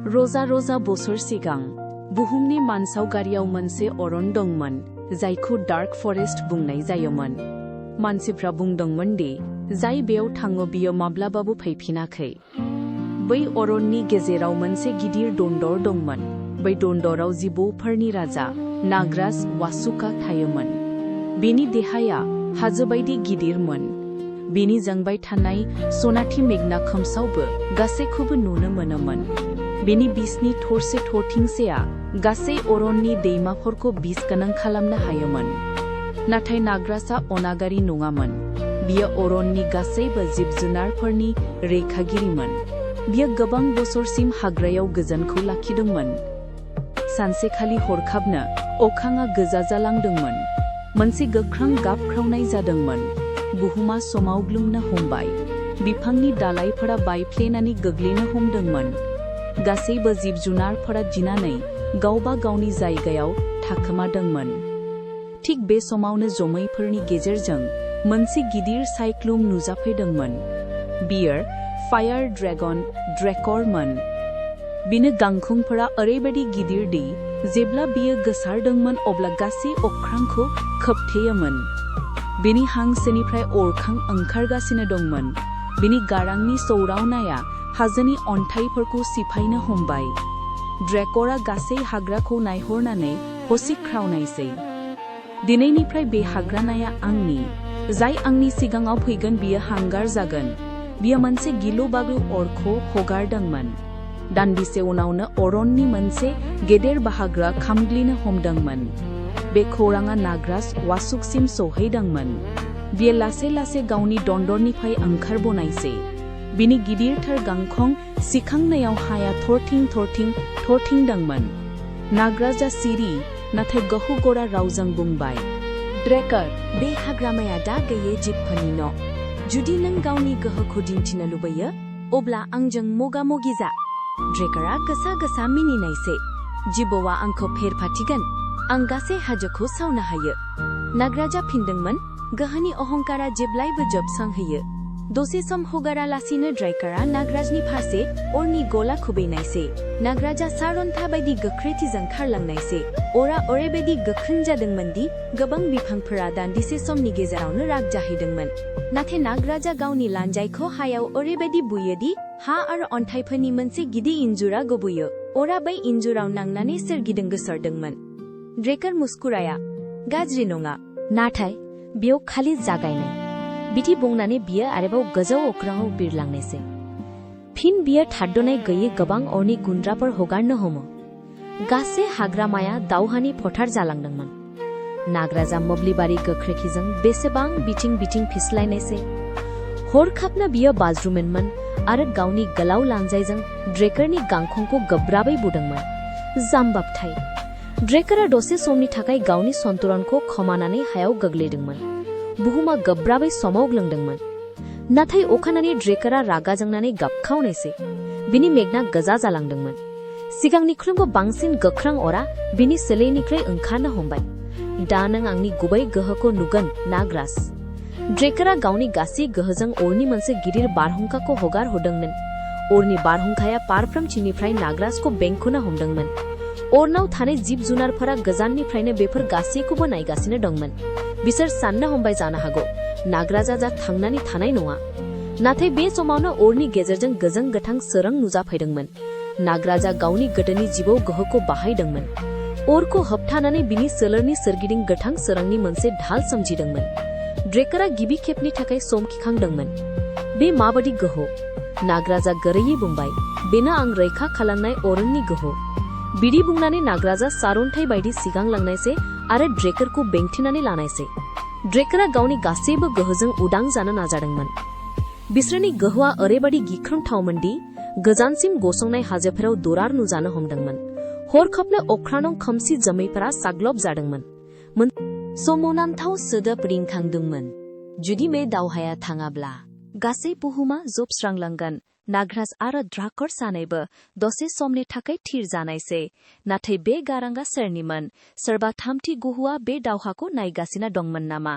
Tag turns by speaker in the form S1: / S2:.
S1: रोजा रोजा बोसोर सिगां बुहुमनि मानसावगारियाव मोनसे अरन दंमोन जायखौ डार्क फरेस्ट बुंनाय जायोमोन। मानसिफ्रा बुंदोंमोन दि जाय बेयाव थाङो बियो माब्लाबाबो फैफिनाखै। बै अरननि गेजेराव मोनसे गिदिर दन्दर दंमोन। बै दन्दराव जिबौफोरनि राजा नागराज वासुका थायोमोन। बेनि देहाया हाजो बायदि गिदिरमोन। बेनि जोंबाय थानाय सनाथि मेगना खोमसावबो गासैखौबो नुनो मोनोमोन। बेनि बिसनि थरसे थरथिंसेया गासै अरननि दैमाफोरखौ बिस गोनां खालामनो हायोमोन। नाथाय नागराजआ अनागारि नङामोन। बियो अरननि गासैबो जिब-जुनारफोरनि रैखागिरिमोन। बियो गोबां बोसोरसिम हाग्रायाव गोजोनखौ लाखिदोंमोन। सानसेखालि हरखाबनो अख्राङा गोजा जालांदोंमोन। मोनसे गोख्रों गाबख्रावनाय जादोंमोन। बुहुमा सोमावग्लुंनो हमबाय। बिफांनि दालाइफोरा बायफ्लेनानै गोग्लैनो हमदोंमोन। गासैबो जिब-जुनारफोरा गिनानै गावबा गावनि जायगायाव थाखोमादोंमोन। थिग बे समावनो जोमैफोरनि गेजेरजों मोनसे गिदिर साइक्लुन नुजाफैदोंमोन। बियो फायार ड्रेगन ड्रेकरमोन। बिनि गांखंफोरा ओरैबायदि गिदिर दि जेब्ला बियो गोसारदोंमोन अब्ला गासै अख्रांखौ खोबथेयोमोन। बिनि हांसोनिफ्राय अरखां ओंखारगासिनो दंमोन। बिनि गारांनि सौरावनाया हाजोनि अन्थाइफोरखौ सिफायनो हमबाय। ड्रेकरा गासै हाग्राखौ नायहरनानै हसिख्रावनायसै। दिनैनिफ्राय बे हाग्रानाया आंनि। जाय आंनि सिगाङाव फैगोन बियो हांगार जागोन। बियो मोनसे गिलु-बालु अरखौ हगारदोंमोन। दान्दिसे उनावनो अरननि मोनसे गेदेर बाहागोआ खामग्लिनो हमदोंमोन। बे खौराङा नागराज वासुकसिम सौहैदोंमोन। बियो लासै लासै गावनि दन्दरनिफ्राय ओंखारबोनायसै। बिनि गिदिरथार गांखं सिखांनायाव हाया थरथिं थरथिं थरथिंदोंमोन। नागराजआ सिरि नाथाय गहु-गरा रावजों बुंबाय, ड्रेकर, बे हाग्रामाया दा गैयै जिबफोरनि न'। जुदि नों गावनि गोहोखौ दिन्थिनो लुबैयो अब्ला आंजों मोगा-मोगि जा। ड्रेकरा गोसा गोसा मिनिनायसै। जिबौआ आंखौ फेरफाथिगोन। आं गासै हाजोखौ सावनो हायो। नागराजआ फिनदोंमोन, गोहोनि अहंकारा जेब्लायबो जोबस्रांहैयो। दसे सम हगारालासिनो ड्रेकरा नागराजनि फारसे अरनि गला खुबैनायसै। नागराजआ सारन्थाइ बायदि गोख्रैथिजों खारलांनायसै। अरा ओरैबायदि गोख्रों जादोंमोन दि गोबां बिफांफोरा दान्दिसे समनि गेजेरावनो राग जाहैदोंमोन। नाथाय नागराजआ गावनि लानजायखौ हायाव ओरैबायदि बुयो दि हा आरो अन्थाइफोरनि मोनसे गिदिर इन्जुरा गबोयो। अरा बै इन्जुराव नांनानै सोरगिदिं गोसारदोंमोन। ड्रेकर मुस्कुराया, गाज्रि नङा, नाथाय बेयाव खालि जागायनाय। बिदि बुंनानै बियो आरोबाव गोजौ अख्राङाव बिरलांनायसै। फिन बियो थाद'नाय गैयै गोबां अरनि गुन्द्राफोर हगारनो हमो। गासै हाग्रामाया दावहानि फोथार जालांदोंमोन। नागराजआ मोब्लिबारि गोख्रैथिजों बेसेबां बिथिं बिथिं फिस्लायनायसै। हरखाबनो बियो बाज्रुमोनमोन आरो गावनि गोलाव लानजायजों ड्रेकरनि गांखंखौ गोब्राबै बुदोंमोन। जाम्बाबथाय। ड्रेकरा दसे समनि थाखाय गावनि सन्तुलनखौ खोमानानै हायाव गोग्लैदोंमोन। बुहुमा गोब्राबै सोमावग्लुंदोंमोन। नाथाय अखानायै ड्रेकरा रागा जोंनानै गाबखावनायसै। बिनि मेगना गोजा जालांदोंमोन। सिगांनिख्रुइबो बांसिन गोख्रों अरा बिनि सोलेरनिफ्राय ओंखारनो हमबाय। दा नों आंनि गुबै गोहोखौ नुगोन, नागराज। ड्रेकरा गावनि गासै गोहोजों अरनि मोनसे गिदिर बारहुंखाखौ हगारहरदोंमोन। अरनि बारहुंखाया फारफ्रोमथिंनिफ्राय नागराजखौ बेंखननो हमदोंमोन। अरनाव थानाय जिब-जुनारफोरा गोजाननिफ्रायनो बेफोर गासैखौबो नायगासिनो दंमोन। बिसोर साननो हमबाय जानो हागौ नागराजआ दा थांनानै थानाय नङा। नाथाय बे समावनो अरनि गेजेरजों गोजों गोथां सोरां नुजाफैदोंमोन। नागराजआ गावनि गोदोनि जिबौ गोहोखौ बाहायदोंमोन। अरखौ होबथानानै बिनि सोलेरनि सोरगिदिं गोथां सोरांनि मोनसे ढाल सोमजिदोंमन। ड्रेकरा गिबि खेबनि थाखाय समखिखांदोंमोन। बे माबादि गोहो? नागराजआ गोरैयै बुंबाय, बेनो आं रैखा खालामनाय अरननि गोहो। बिदि बुंनानै नागराजआ सारन्थाइ बायदि सिगांलांनायसै आरो ड्रेकरखौ बेंथेनानै लानायसै। ड्रेकरा गावनि गासैबो गोहोजों उदां जानो नाजादोंमोन। बिसोरनि गोहोआ ओरैबायदि गिख्रंथावमोन दि गोजानसिम गसंनाय हाजोफोराव दरार नुजानो हमदोंमोन। हरखाबनो अख्राङाव खोमसि जोमैफोरा साग्लोबजादोंमोन। सोमोनांथाव सोदोब रिंखांदोंमोन। जुदि बे दावहाया थाङाब्ला गासै बुहुमा जोबस्रांलांगोन। नागराज आरो ड्रेकर सानैबो दसे समनि थाखाय थिर जानायसै। नाथाय बे गारांआ सोरनिमोन? सोरबा थामथि गोहोआ बे दावहाखौ नायगासिनो दंमोन नामा?